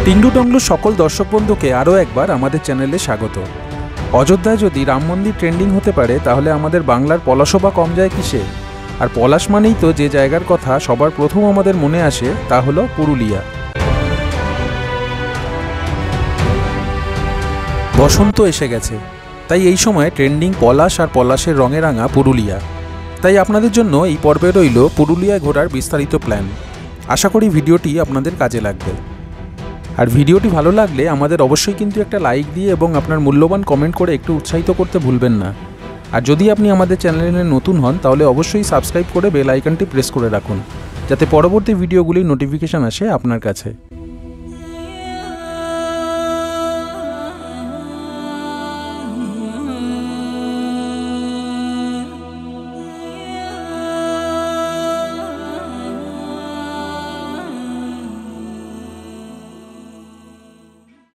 টিংডু টংলু সকল দর্শক বন্ধুকে আরও একবার আমাদের চ্যানেলে স্বাগত। অযোধ্যায় যদি রাম মন্দির ট্রেন্ডিং হতে পারে তাহলে আমাদের বাংলার পলাশও বা কম যায় কিসে? আর পলাশ মানেই তো যে জায়গার কথা সবার প্রথম আমাদের মনে আসে তা হলো পুরুলিয়া। বসন্ত এসে গেছে, তাই এই সময় ট্রেন্ডিং পলাশ আর পলাশের রঙে রাঙা পুরুলিয়া। তাই আপনাদের জন্য এই পর্বে রইল পুরুলিয়ায় ঘোরার বিস্তারিত প্ল্যান। আশা করি ভিডিওটি আপনাদের কাজে লাগবে। আর ভিডিওটি ভালো লাগলে আমাদের অবশ্যই কিন্তু একটা লাইক দিয়ে এবং আপনার মূল্যবান কমেন্ট করে একটু উৎসাহিত করতে ভুলবেন না। আর যদি আপনি আমাদের চ্যানেলে নতুন হন তাহলে অবশ্যই সাবস্ক্রাইব করে বেল আইকনটি প্রেস করে রাখুন, যাতে পরবর্তী ভিডিওগুলির নোটিফিকেশান আসে আপনার কাছে।